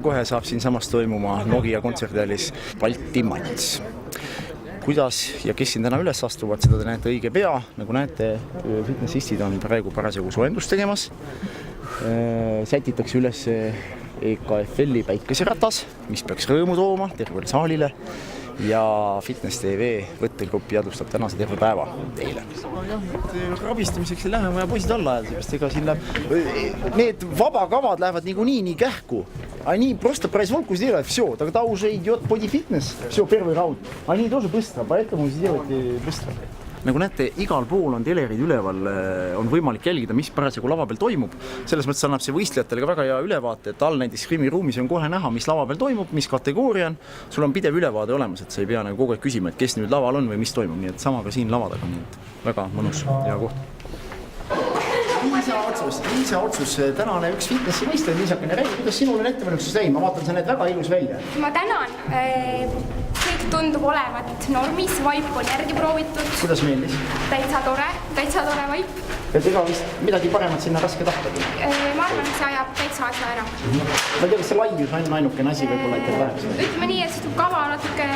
kohe saab siinsamas toimuma Nokia kontserdihallis Balti Mats. Kuidas ja kes siin täna üles astuvad, seda te näete õige pea. Nagu näete, fitnessistid on praegu parasjagu soojendust tegemas. Sätitakse üles EKFL-i päikeseratas, mis peaks rõõmu tooma tervele saalile. Ja Fitness TV võttegrupp jadustab tänase terve päeva teile. Rabistamiseks ei lähe vaja poisid alla ajada, sest ega siin läheb... Need vabakavad lähevad nii kähku. Они просто производку сделают, все. Тогда уже идет бодифитнес, все, первый раунд. Они тоже быстро, поэтому сделайте быстро. Nagu näete, igal pool on telerid üleval, on võimalik jälgida, mis parasjagu lava peal toimub. Selles mõttes annab see võistlejatele ka väga hea ülevaate, et all näiteks Skrimi ruumis on kohe näha, mis lava peal toimub, mis kategooria on. Sul on pidev ülevaade olemas, et sa ei pea nagu kogu aeg küsima, et kes nüüd laval on või mis toimub. Nii et sama ka siin lava taga, nii et väga mõnus hea koht. Liisa otsus. Tänane üks fitnessi võistleja, Liisakene räägi, kuidas sinul on ettevalmistus läinud? Ma vaatan, sa näed väga ilus välja. Ma tänan. Kõik tundub olevat normis, vaip on järgi proovitud. Kuidas meeldis? Täitsa tore vaip. Et ega vist midagi paremat sinna raske tahtagi? Ma arvan, et see ajab täitsa asja ära. Ma ei tea, kas see laius on ainukene asi võib-olla, et läheb sinna? Ütleme nii, et seda kava natuke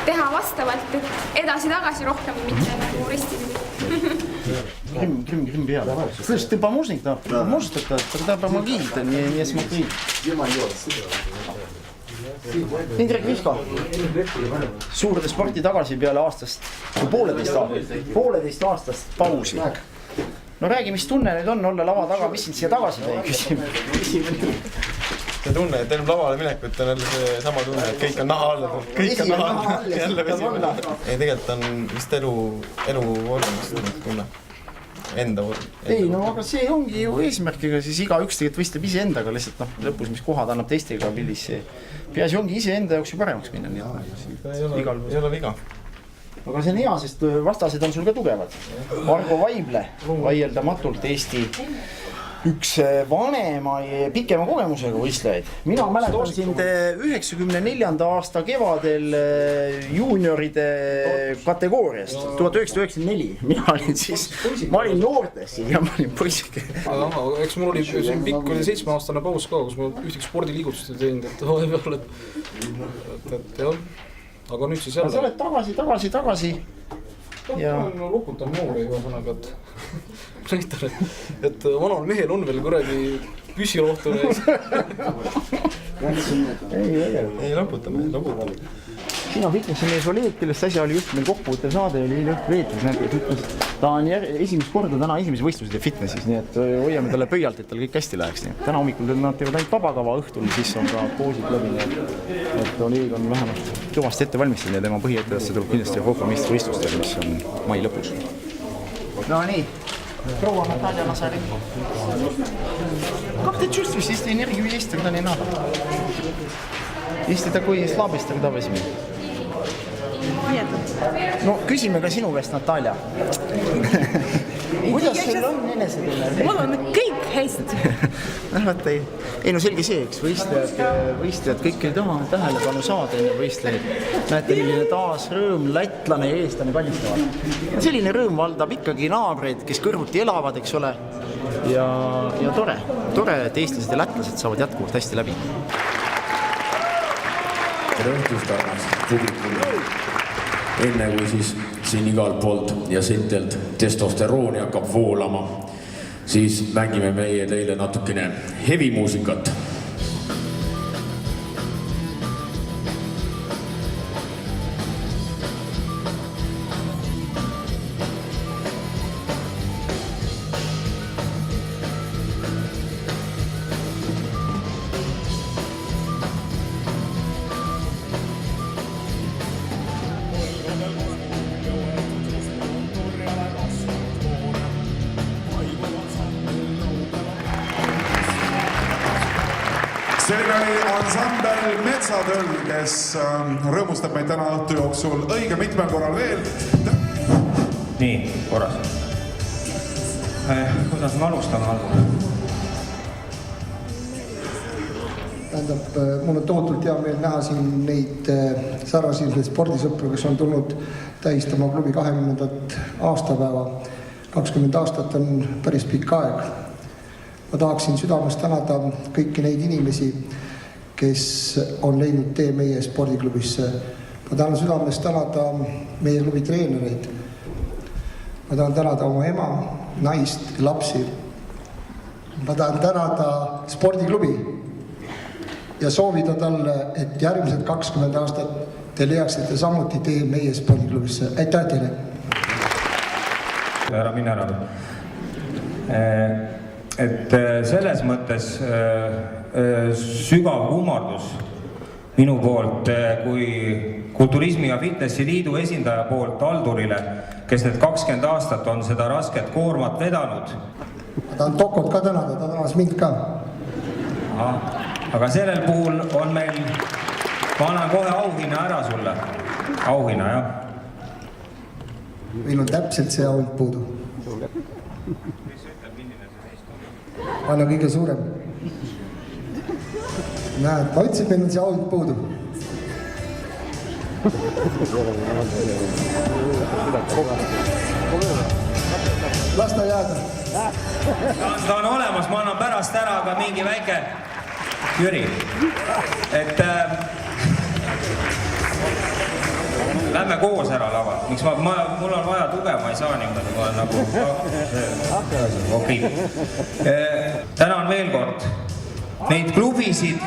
teha vastavalt, et edasi-tagasi rohkem mitte nagu ristida. Крым пиал. Слышь, ты помощник, да? Поможешь тогда помоги, не смотри. Indrek Visko, suurde sporti tagasi peale aastast, pooleteist aastast pausi. No räägi, mis tunne nüüd on olla lava taga, mis sind siia tagasi tõi küsime? See tunne, et enne lavale minekut on jälle see sama tunne, et kõik on naha all. Kõik on naha all, jälle vesi all. Ei, tegelikult on vist elu vormist tunne. Enda vorm. Ei, no aga see ongi ju eesmärkiga, siis iga üks tegelikult võistleb ise endaga, lihtsalt lõpus, mis kohad annab teistega pildis see. Peaasi ongi ise enda jaoks ju paremaks minna. Ei ole viga. Aga see on hea, sest vastased on sul ka tugevad. Argo Vaible, vaieldamatult Eesti üks vanema ja pikema kogemusega võistlejaid. Mina mäletan sind 94. aasta kevadel juunioride kategooriast, 1994. Ma olin noortes ja ma olin poisike. Eks mul oli pikk 7-aastane paus ka, kus ma ühtegi spordiliigutust ei teinud, et vahepeal, et jah. Aga nüüd siis jälle... Sa oled tagasi. Ma lukutan noori ühesõnaga, et vanal mehel on veel kuradi püssirohtune. Ei, loputame. Sina fitnessi mees Oleeg, kellest äsja oli just meil kokkuvutev saade, oli lõht veetus. Ta on esimest korda täna esimese võistlused fitnessis, nii et hoiame talle pöialt, et tal kõik hästi läheks. Täna hommikul nad teevad ainult vabakava, õhtul siis on ka poosid läbi, et Oleeg on vähemalt kõvasti ette valmistatud ja tema põhiettevõttesse tuleb kindlasti Euroopa meistrivõistlustel, mis on mai lõpus. No nii, proua Natalja Nazarenko. Как ты чувствуешь, если энергию есть, тогда не надо? Если такой слабость, тогда возьми. No küsime ka sinu käest, Natalja. Kuidas sul on enesetunne? Mul on kõik hästi. Ei, no selge see, eks võistlejad kõik ei taha tähelepanu saada enne võistlejaid. Näete, milline taas rõõm, lätlane ja eestlane kallistavad. Selline rõõm valdab ikkagi naabreid, kes kõrvuti elavad, eks ole. Ja tore, et eestlased ja lätlased saavad jätkuvalt hästi läbi. Tere õhtust armast publikule. Enne kui siis siin igalt poolt ja sittelt testosterooni hakkab voolama, siis mängime meie teile natukene heavy muusikat. Selline oli ansambel Metsatöll, kes rõõmustab meid täna õhtu jooksul õige mitmel korral veel. Nii, korras. Kuidas me alustame algul? Tähendab, mul on tohutult hea meel näha siin neid sarnasilseid spordisõpru, kes on tulnud tähistama klubi 20. aastapäeva. 20 aastat on päris pikk aeg. Ma tahaksin südamest tänada kõiki neid inimesi, kes on leidnud tee meie spordiklubisse. Ma tahan südamest tänada meie klubi treenereid. Ma tahan tänada oma ema, naist, lapsi. Ma tahan tänada spordiklubi ja soovida talle, et järgmised 20 aastat te leiaksite samuti tee meie spordiklubisse. Aitäh teile! Ära mine ära. Et selles mõttes sügav kummardus minu poolt kui Kulturismi ja Fitnessi Liidu esindaja poolt Aldurile, kes need 20 aastat on seda rasket koormat vedanud. Ma tahan Tokot ka tänada, ta tänas mind ka. Aga sellel puhul on meil, ma annan kohe auhinna ära sulle. Auhinna, jah. Meil on täpselt see auhind puudu. Anna kõige suurem. Näed, ma ütlesin, meil on see auhind puudu. Las ta jääda. Ta on olemas, ma annan pärast ära ka mingi väike Jüri. Et lähme koos ära lavad. Miks mul on vaja tuge, ma ei saa niimoodi, ma olen nagu okei. Tänan veel kord neid klubisid.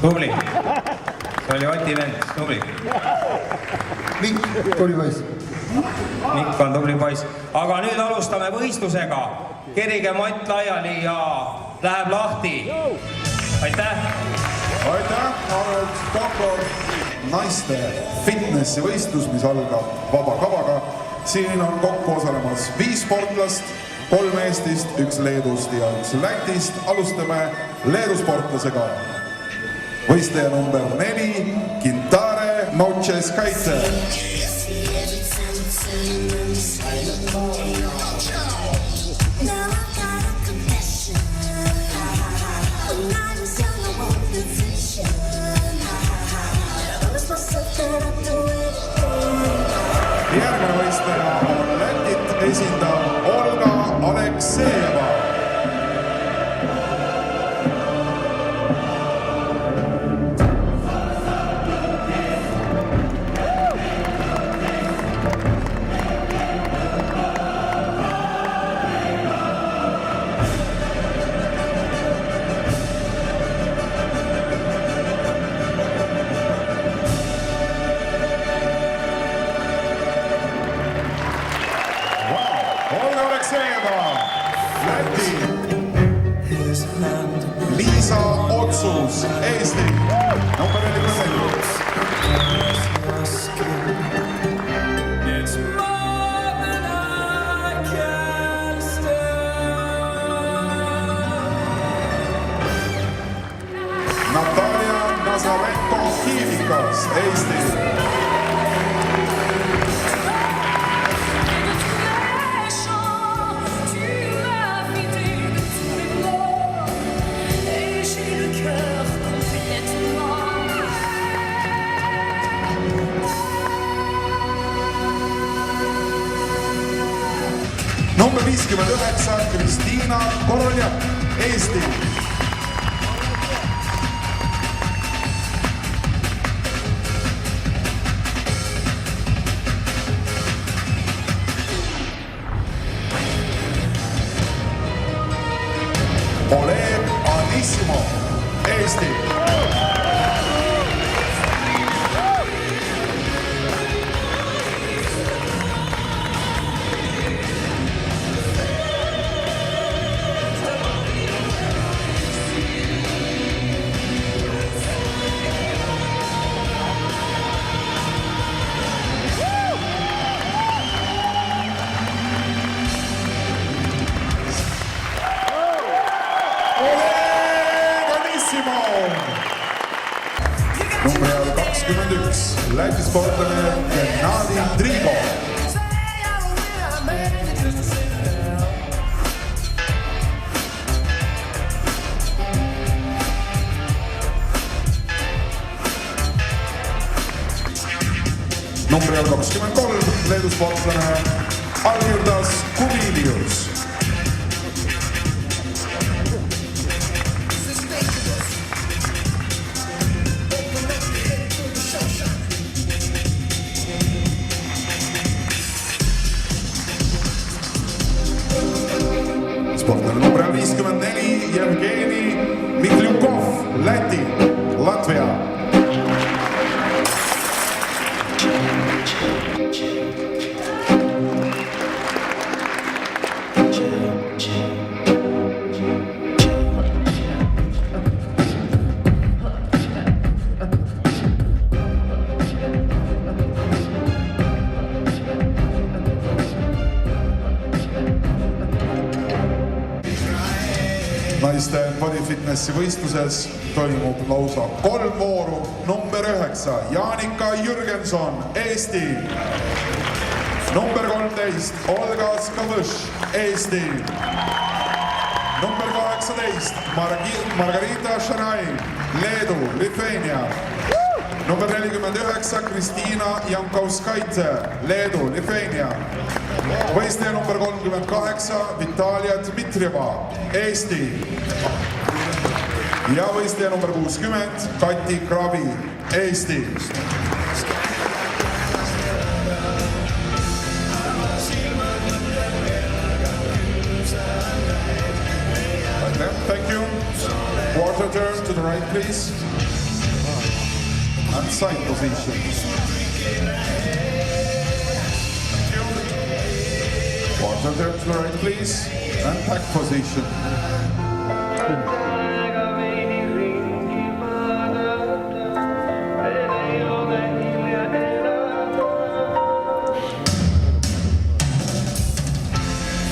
Tubli. See oli Oti vend, tubli. Mikk, tubli poiss. Mikk on tubli poiss. Aga nüüd alustame võistlusega. Kerige mott laiali ja läheb lahti. Aitäh! Aitäh, Arnold Tokor, naiste fitnessi võistlus, mis algab vaba kavaga. Siin on kokku osalemas 5 sportlast, 3 Eestist, 1 Leedust ja 1 Lätist. Alustame Leedu sportlasega. Võistleja number 4, Gintare Mauceskaite. Järgmine võistleja on Lätit esindav Olga Aleksejeva. Liisa Otsus, Eesti, number 44. Natalia Nazarenko-Kivikas, Eesti. Number 59, Kristiina Koroljak, Eesti. Oleg Anisimov, Eesti. Number 21, Läti sportlane Gennadi Drigo. Number 23, Leedu sportlane Algirdas Kubilius. Läti, Latvia. Naiste bodyfitnessi võistluses toimub lausa 3 vooru. Number 9, Jaanika Jürgenson, Eesti. Number 13, Olga Skavõš, Eesti. Number 18, Margarita Šarain, Leedu, Lithuania. Number 49, Kristiina Jankauskaitse, Leedu, Lithuania. Võistleja number 38, Vitalia Dmitrieva, Eesti. Ja võistleja number 60, Kati Kravi, Eesti. Thank you. Quarter turn to the right, please. And side position. Quarter turn to the right, please. And back position.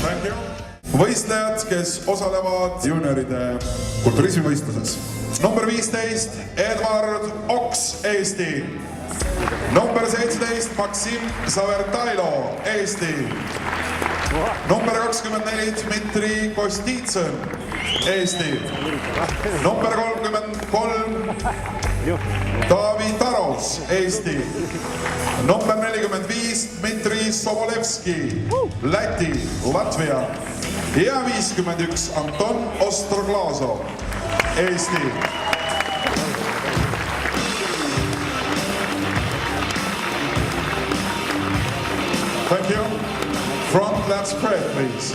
Thank you. Võistlejad, kes osalevad junioride kulturismivõistluses. Number 15, Edvard Oks, Eesti. Number 17, Maksim Savertailo, Eesti. Number 24, Dmitri Kostitsõn, Eesti. Number 33, Taavi Taros, Eesti. Number 45, Dmitri Sobolevski, Läti, Latvia. Ja 51, Anton Ostroglasov, Eesti. Thank you. Front left spread, please.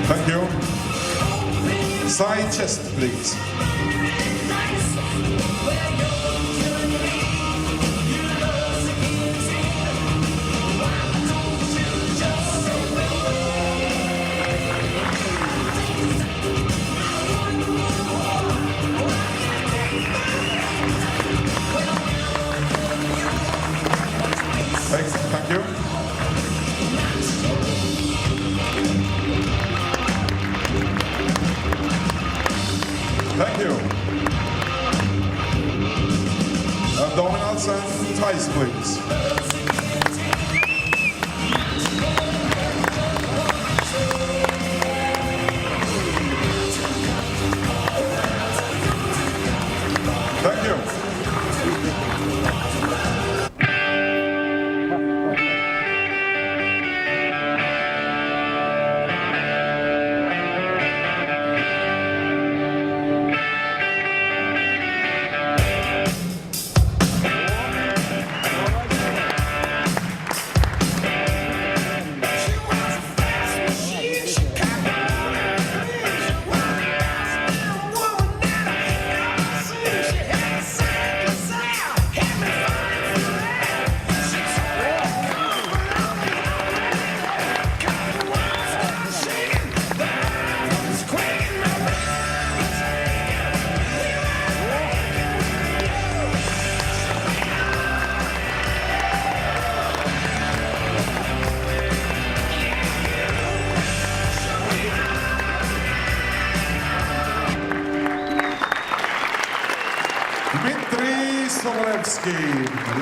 Thank you. Side chest, please. Thank you. Thank you. Abdominals and thighs, please. Thank you. Dmitri Sobolevski,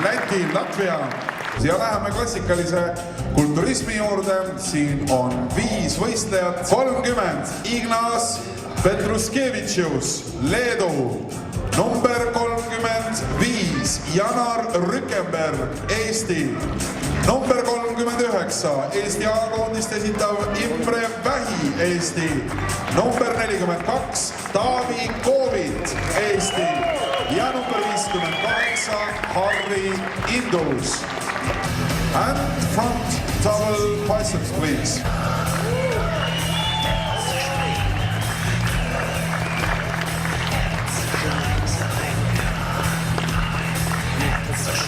Läti, Latvia. Ja läheme klassikalise kulturismi juurde. Siin on 5 võistlejat. 30, Ignas Petruskevitšius, Leedu. Number 35, Janar Rückenberg, Eesti. Number 39, Eesti A-koondist esitav Imre Vähi, Eesti. Number 42, Taavi Koovit, Eesti. Ja number 58, Harri Indus. And front double biceps, please.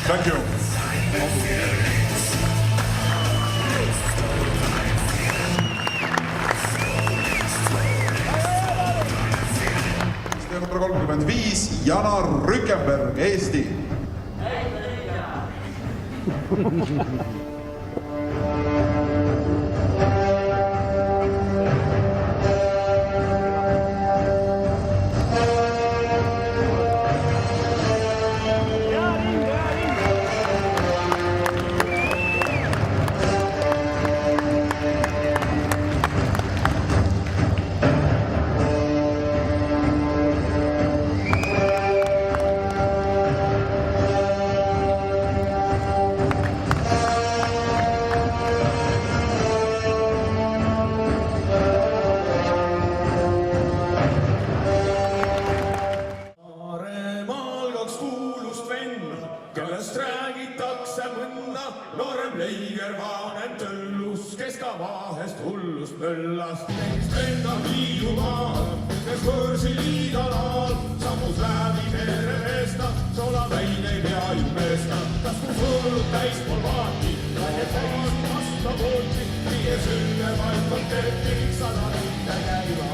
Thank you. Number 35, Jana Rückenberg, Eesti. kellest räägitakse mõnda, noorem leigervaanem tõllus, kes ka vahest hullust möllas. Neist venda liidumaal, kes võõrsi liidalaal, sammus läbi mere veesta, sola väineid ja jumesta. Kas kus hullud täispool vaati, lähed vaasi vasta pooti, viie sünne vaid kontetti, sada mitte käiva.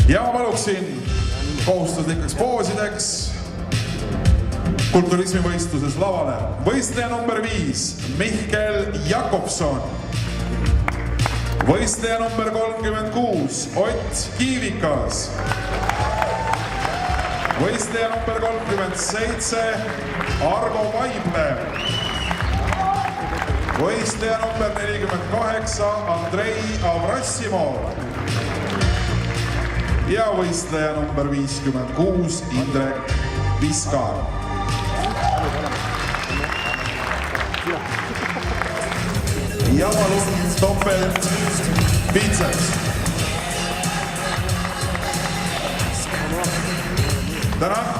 Ja paluksin kohustuslikeks poosideks kulturismivõistluses lavale võistleja number 5 Mihkel Jakobson, võistleja number 36 Ott Kiivikas, võistleja number 37 Argo Vaiblev, võistleja number 48 Andrei Avrassimov ja võistleja number 56 Indrek Viskar. Ja palun topelt piitseks. Tänan.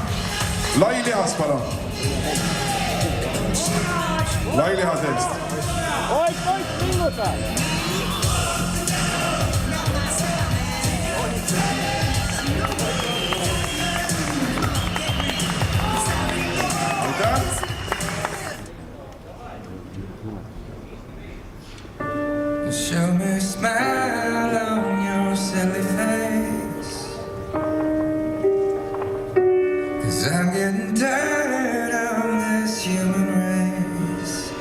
Lai lihas palun. Lai lihas eest. Oit, pinguta! Show me a smile on your silly face, 'cause I'm getting tired of this human race.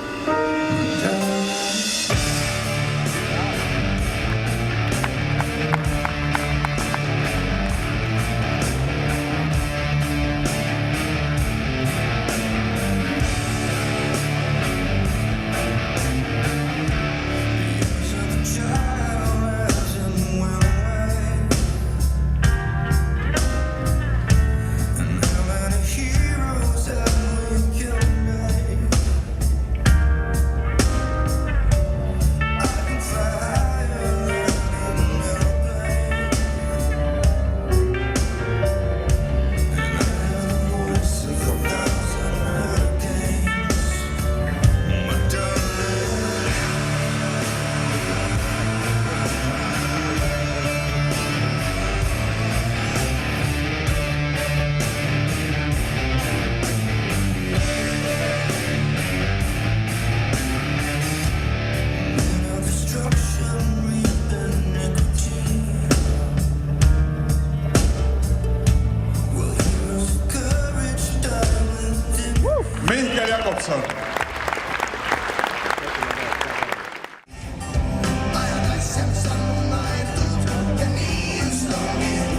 Mihkel Jakobson.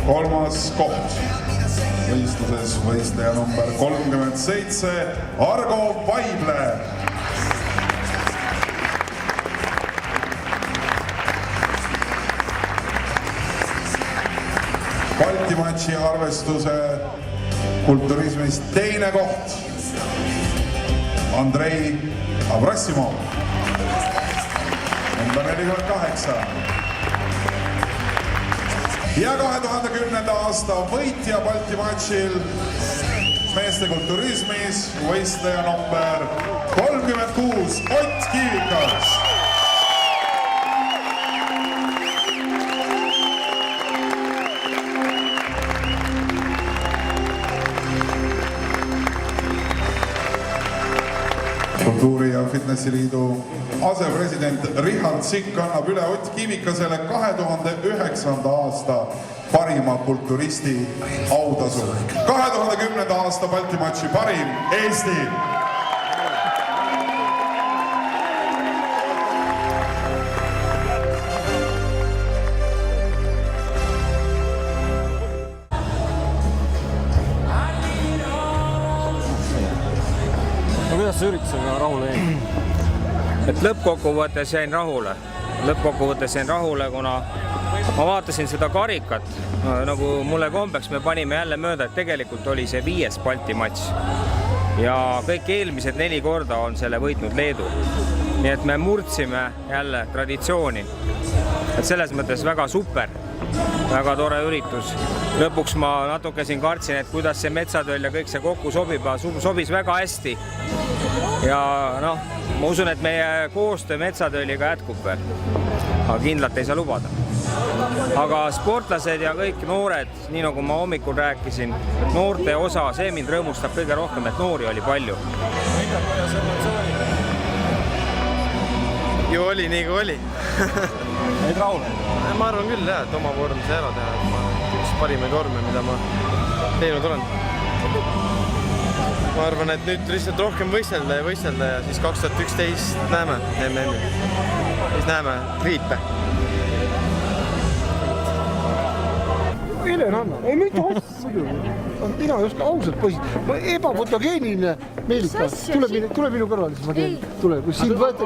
Kolmas koht võistluses võistleja number 37 Argo Vaiblev. Palk Balti matši arvestuse kulturismis teine koht. Andrei Abrassimov, number 48. Ja 2010. aasta võitja Balti matšil meeste kulturismis võistleja number 36 Ott Kivikas. Kultuuri- ja Fitnessiliidu asepresident Richard Sikk annab üle Ott Kivikasele 2009. aasta parima kulturisti autasu. 2010. aasta Balti matši parim Eesti. Kuidas sa üritusega rahule jäid? Et lõppkokkuvõttes jäin rahule, kuna ma vaatasin seda karikat, nagu mulle kombeks me panime jälle mööda, et tegelikult oli see 5. Balti matš. Ja kõik eelmised 4 korda on selle võitnud Leedu. Nii et me murdsime jälle traditsiooni. Et selles mõttes väga super, väga tore üritus. Lõpuks ma natuke siin kartsin, et kuidas see metsatööl ja kõik see kokku sobis väga hästi. Ja noh, ma usun, et meie koostöö metsatööliga jätkub veel. Aga kindlalt ei saa lubada. Aga sportlased ja kõik noored, nii nagu ma hommikul rääkisin, noorte osa, see mind rõõmustab kõige rohkem, et noori oli palju. Ju oli nii kui oli. Jäid rahule? Ma arvan küll jah, et oma vorm see ära teha, et ma üks parimaid vorme, mida ma teinud olen. Ma arvan, et nüüd lihtsalt rohkem võistelda ja siis 2011 näeme MM-il. Siis näeme triipe. Helen Anna, ei mitte asju. Mina just ausalt poisid. Ma ebafotogeeniline Meelika. Tule minu kõrval, siis ma teen. Tule, kui siin võtta.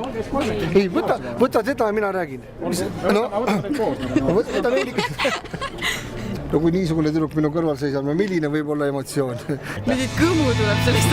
Ei, võta seda ja mina räägin. Võta Meelika. No kui niisugune tüdruk minu kõrval seisab, no milline võib olla emotsioon? Mingit kõmu tuleb sellest.